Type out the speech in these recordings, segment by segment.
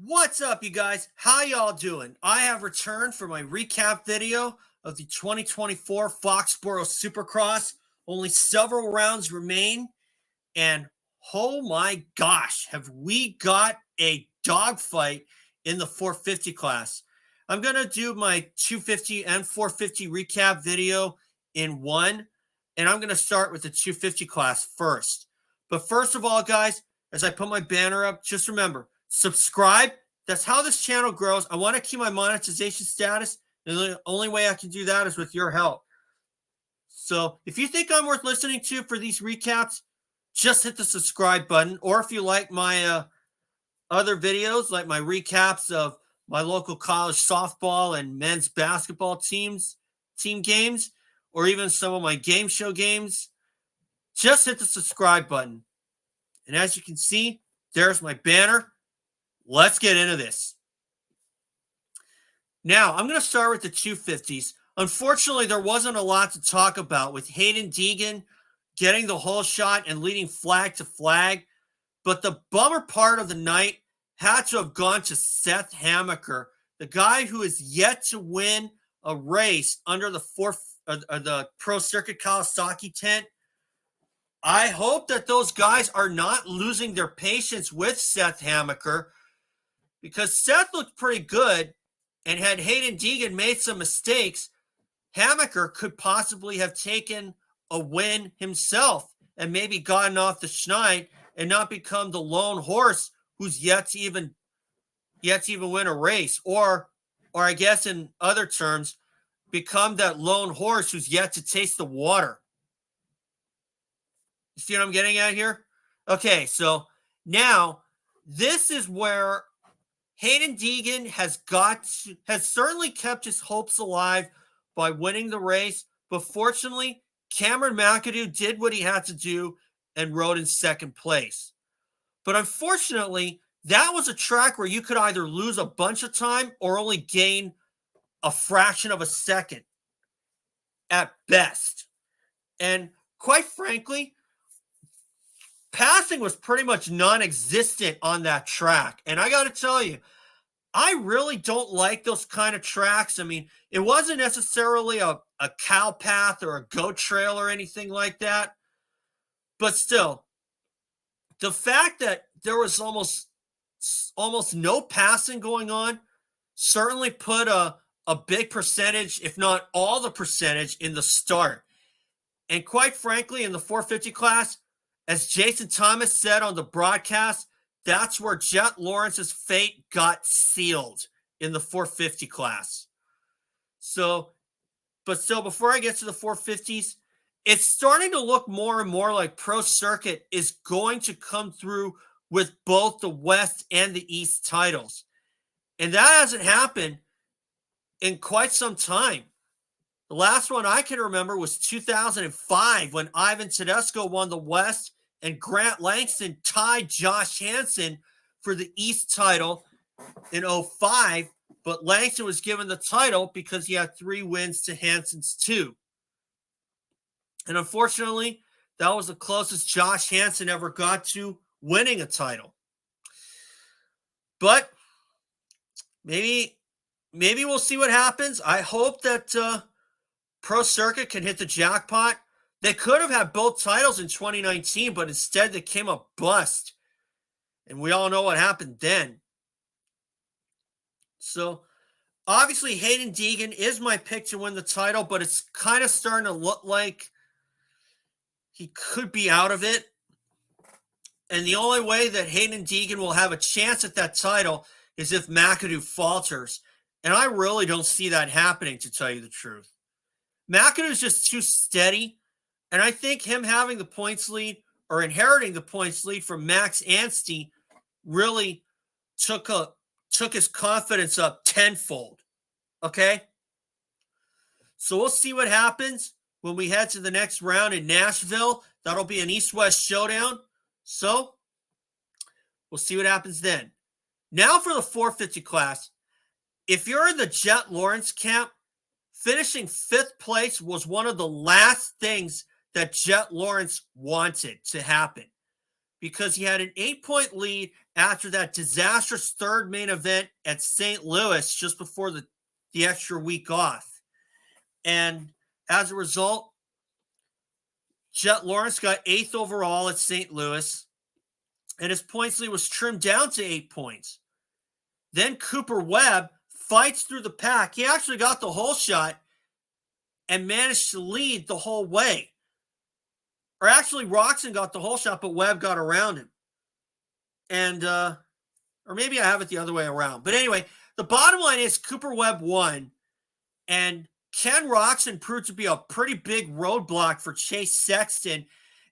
What's up, you guys? How y'all doing? I have returned for my recap video of the 2024 Foxborough Supercross. Only several rounds remain, and oh my gosh, have we got a dogfight in the 450 class. I'm going to do my 250 and 450 recap video in one, and I'm going to start with the 250 class first. But first of all, guys, as I put my banner up, just remember, subscribe. That's how this channel grows. I want to keep my monetization status, and the only way I can do that is with your help. So if you think I'm worth listening to for these recaps, just hit the subscribe button. Or if you like my other videos, like my recaps of my local college softball and men's basketball team games, or even some of my game show games, just hit the subscribe button. And as you can see, there's my banner. Let's get into this. Now, I'm going to start with the 250s. Unfortunately, there wasn't a lot to talk about with Haiden Deegan getting the whole shot and leading flag to flag. But the bummer part of the night had to have gone to Seth Hamaker, the guy who is yet to win a race under the Pro Circuit Kawasaki tent. I hope that those guys are not losing their patience with Seth Hamaker, because Seth looked pretty good, and had Haiden Deegan made some mistakes, Hamaker could possibly have taken a win himself and maybe gotten off the schneid and not become the lone horse who's yet to even win a race, or I guess in other terms, become that lone horse who's yet to taste the water. You see what I'm getting at here? Okay, so now this is where Haiden Deegan has certainly kept his hopes alive by winning the race, but fortunately, Cameron McAdoo did what he had to do and rode in second place. But unfortunately, that was a track where you could either lose a bunch of time or only gain a fraction of a second at best. And quite frankly, passing was pretty much non-existent on that track. And I got to tell you, I really don't like those kind of tracks. I mean, it wasn't necessarily a cow path or a goat trail or anything like that. But still, the fact that there was almost no passing going on certainly put a big percentage, if not all the percentage, in the start. And quite frankly, in the 450 class, as Jason Thomas said on the broadcast, that's where Jett Lawrence's fate got sealed, in the 450 class. So, but still, before I get to the 450s, it's starting to look more and more like Pro Circuit is going to come through with both the West and the East titles. And that hasn't happened in quite some time. The last one I can remember was 2005, when Ivan Tedesco won the West and Grant Langston tied Josh Hansen for the East title in 05, but Langston was given the title because he had 3 wins to Hansen's 2. And unfortunately, that was the closest Josh Hansen ever got to winning a title. But maybe we'll see what happens. I hope that Pro Circuit can hit the jackpot. They could have had both titles in 2019, but instead they came up bust. And we all know what happened then. So, obviously, Haiden Deegan is my pick to win the title, but it's kind of starting to look like he could be out of it. And the only way that Haiden Deegan will have a chance at that title is if McAdoo falters. And I really don't see that happening, to tell you the truth. McAdoo is just too steady. And I think him having the points lead, or inheriting the points lead from Max Anstey, really took his confidence up tenfold. Okay? So we'll see what happens when we head to the next round in Nashville. That'll be an East-West showdown. So we'll see what happens then. Now for the 450 class. If you're in the Jett Lawrence camp, finishing 5th place was one of the last things that Jett Lawrence wanted to happen, because he had an 8-point lead after that disastrous third main event at St. Louis just before the extra week off. And as a result, Jett Lawrence got 8th overall at St. Louis, and his points lead was trimmed down to 8 points. Then Cooper Webb fights through the pack. He actually got the hole shot and managed to lead the whole way. Or actually, Roczen got the hole shot, but Webb got around him. And, or maybe I have it the other way around. But anyway, the bottom line is Cooper Webb won, and Ken Roczen proved to be a pretty big roadblock for Chase Sexton.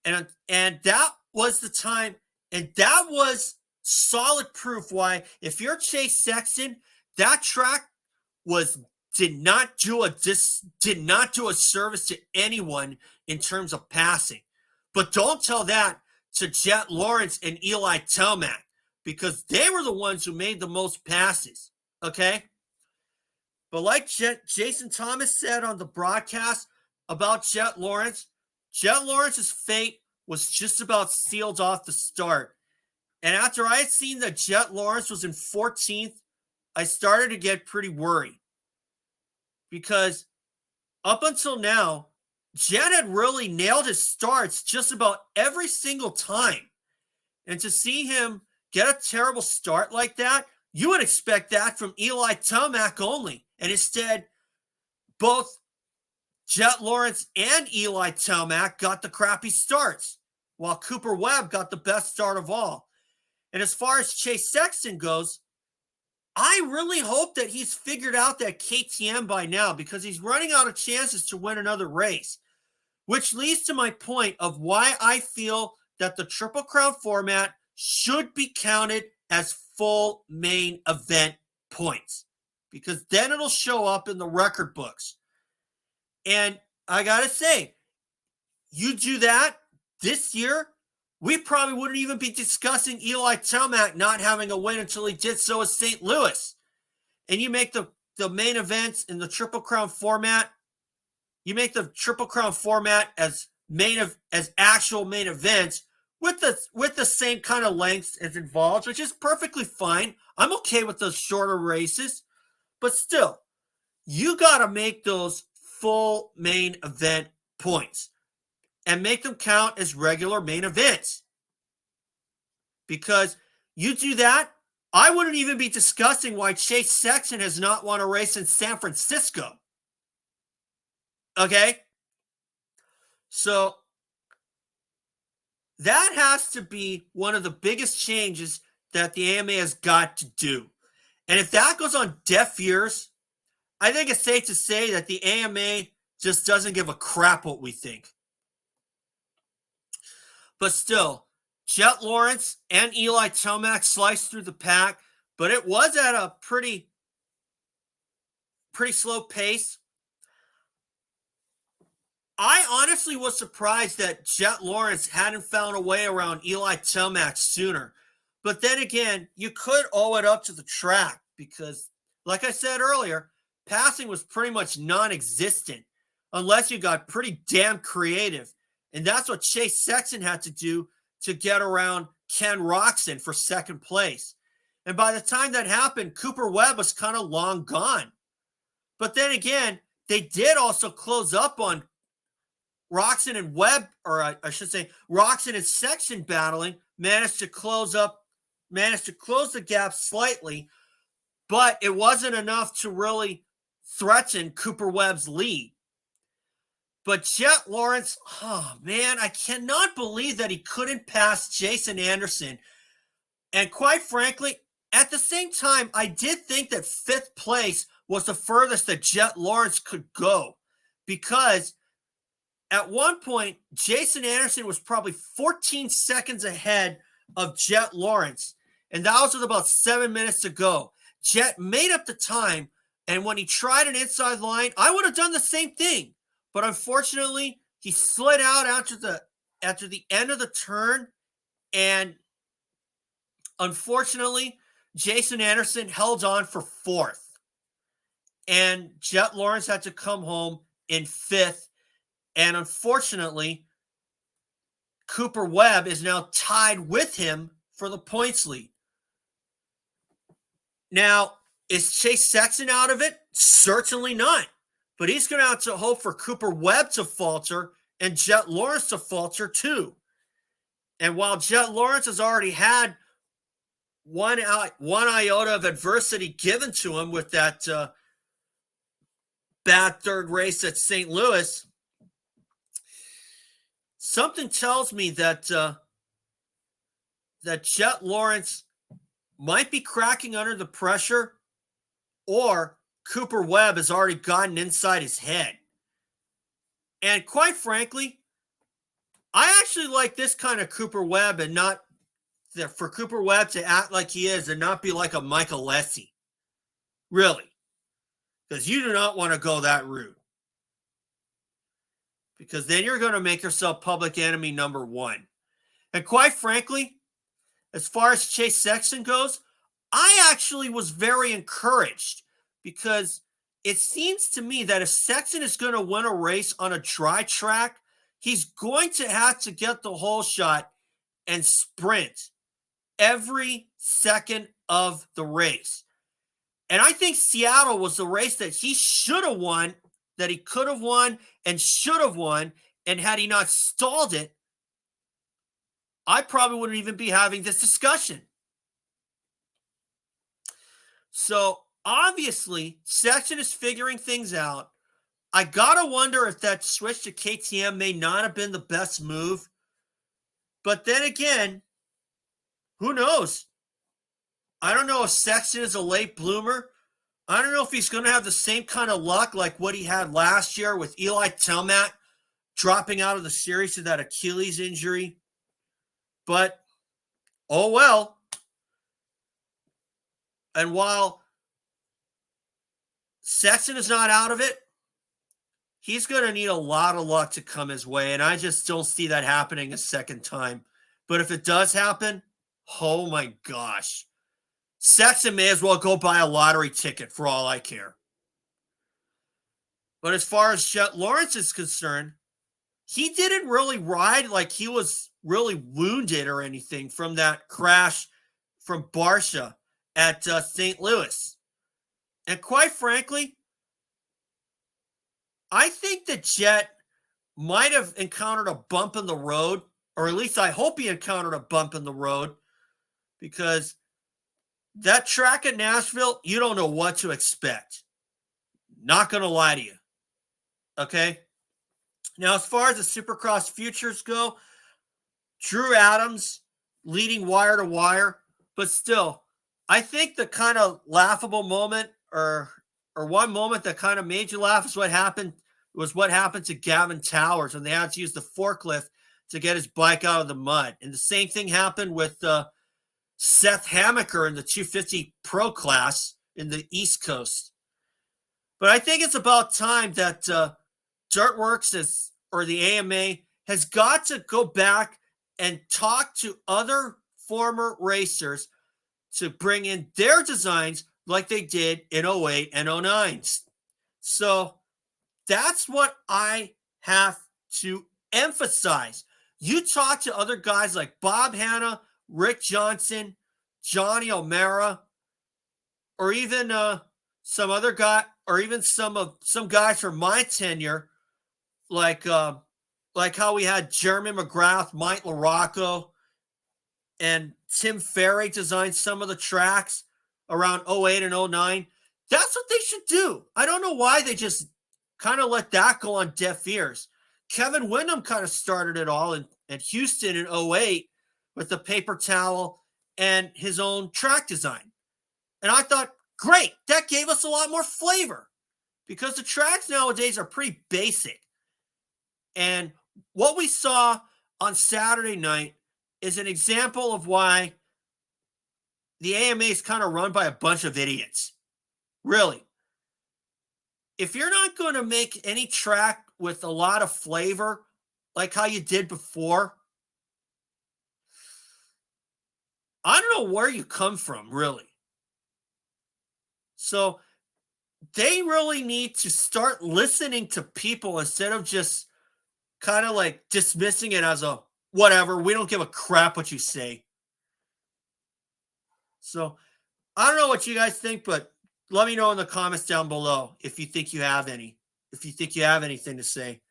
And that was the time, and that was solid proof why, if you're Chase Sexton, that track did not do a service to anyone in terms of passing. But don't tell that to Jett Lawrence and Eli Tomac, because they were the ones who made the most passes. Okay? But like Jason Thomas said on the broadcast about Jett Lawrence's fate was just about sealed off the start. And after I had seen that Jett Lawrence was in 14th, I started to get pretty worried. Because up until now, Jett had really nailed his starts just about every single time. And to see him get a terrible start like that, you would expect that from Eli Tomac only. And instead, both Jett Lawrence and Eli Tomac got the crappy starts, while Cooper Webb got the best start of all. And as far as Chase Sexton goes, I really hope that he's figured out that KTM by now, because he's running out of chances to win another race, which leads to my point of why I feel that the Triple Crown format should be counted as full main event points, because then it'll show up in the record books. And I got to say, you do that this year, we probably wouldn't even be discussing Eli Tomac not having a win until he did so at St. Louis. And you make the main events in the Triple Crown format, you make the Triple Crown format as actual main events with the same kind of lengths as involved, which is perfectly fine. I'm okay with those shorter races, but still, you got to make those full main event points and make them count as regular main events. Because you do that, I wouldn't even be discussing why Chase Sexton has not won a race in San Francisco. Okay? So that has to be one of the biggest changes that the AMA has got to do. And if that goes on deaf ears, I think it's safe to say that the AMA just doesn't give a crap what we think. But still, Jett Lawrence and Eli Tomac sliced through the pack, but it was at a pretty slow pace. I honestly was surprised that Jett Lawrence hadn't found a way around Eli Tomac sooner. But then again, you could owe it up to the track because, like I said earlier, passing was pretty much non-existent unless you got pretty damn creative. And that's what Chase Sexton had to do to get around Ken Roczen for second place. And by the time that happened, Cooper Webb was kind of long gone. But then again, they did also close up on Roczen and Webb, or I should say Roczen and Sexton battling, managed to close the gap slightly, but it wasn't enough to really threaten Cooper Webb's lead. But Jett Lawrence, oh man, I cannot believe that he couldn't pass Jason Anderson. And quite frankly, at the same time, I did think that fifth place was the furthest that Jett Lawrence could go, because at one point, Jason Anderson was probably 14 seconds ahead of Jett Lawrence, and that was with about 7 minutes to go. Jett made up the time, and when he tried an inside line, I would have done the same thing. But unfortunately, he slid out after the end of the turn, and unfortunately, Jason Anderson held on for fourth. And Jett Lawrence had to come home in fifth. And unfortunately, Cooper Webb is now tied with him for the points lead. Now, is Chase Sexton out of it? Certainly not. But he's going to have to hope for Cooper Webb to falter and Jett Lawrence to falter too. And while Jett Lawrence has already had one iota of adversity given to him with that bad third race at St. Louis, something tells me that that Jett Lawrence might be cracking under the pressure, or Cooper Webb has already gotten inside his head. And quite frankly, I actually like this kind of Cooper Webb, and not for Cooper Webb to act like he is and not be like a Michael Lessie. Really. Because you do not want to go that route. Because then you're going to make yourself public enemy number one. And quite frankly, as far as Chase Sexton goes, I actually was very encouraged, because it seems to me that if Sexton is going to win a race on a dry track, he's going to have to get the hole shot and sprint every second of the race. And I think Seattle was the race that he should have won, that he could have won and should have won. And had he not stalled it, I probably wouldn't even be having this discussion. So obviously, Sexton is figuring things out. I gotta wonder if that switch to KTM may not have been the best move. But then again, who knows? I don't know if Sexton is a late bloomer. I don't know if he's going to have the same kind of luck like what he had last year with Eli Tomac dropping out of the series to that Achilles injury. But, oh well. And while Sexton is not out of it, he's going to need a lot of luck to come his way, and I just don't see that happening a second time. But if it does happen, oh my gosh. Sexton may as well go buy a lottery ticket for all I care. But as far as Jett Lawrence is concerned, he didn't really ride like he was really wounded or anything from that crash from Barcia at St. Louis. And quite frankly, I think that Jett might have encountered a bump in the road, or at least I hope he encountered a bump in the road, because that track at Nashville, you don't know what to expect. Not going to lie to you. Okay? Now, as far as the Supercross futures go, Drew Adams leading wire to wire, but still, I think the kind of laughable moment, or one moment that kind of made you laugh, is what happened to Gavin Towers when they had to use the forklift to get his bike out of the mud. And the same thing happened with Seth Hamaker in the 250 Pro class in the East Coast. But I think it's about time that Dirtworks or the AMA has got to go back and talk to other former racers to bring in their designs like they did in 08 and 09. So that's what I have to emphasize. You talk to other guys like Bob Hanna, Rick Johnson, Johnny O'Mara, or even some other guy, or even some guys from my tenure, like how we had Jeremy McGrath, Mike LaRocco, and Tim Ferry design some of the tracks around 08 and 09. That's what they should do. I don't know why they just kind of let that go on deaf ears. Kevin Windham kind of started it all in Houston in 08 with the paper towel and his own track design. And I thought, great, that gave us a lot more flavor, because the tracks nowadays are pretty basic. And what we saw on Saturday night is an example of why the AMA is kind of run by a bunch of idiots. Really. If you're not going to make any track with a lot of flavor, like how you did before, I don't know where you come from, really. So they really need to start listening to people instead of just kind of like dismissing it as a whatever. We don't give a crap what you say. So I don't know what you guys think, but let me know in the comments down below if you think you have any, if you think you have anything to say.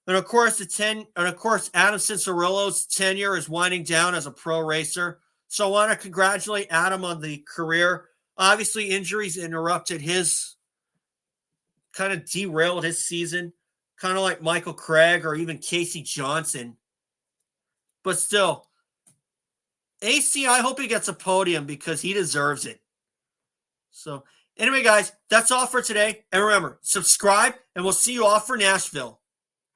And of course, Adam Cincerillo's tenure is winding down as a pro racer. So I want to congratulate Adam on the career. Obviously, injuries interrupted his, kind of derailed his season, kind of like Michael Craig or even Casey Johnson. But still, AC, I hope he gets a podium because he deserves it. So anyway, guys, that's all for today. And remember, subscribe, and we'll see you off for Nashville.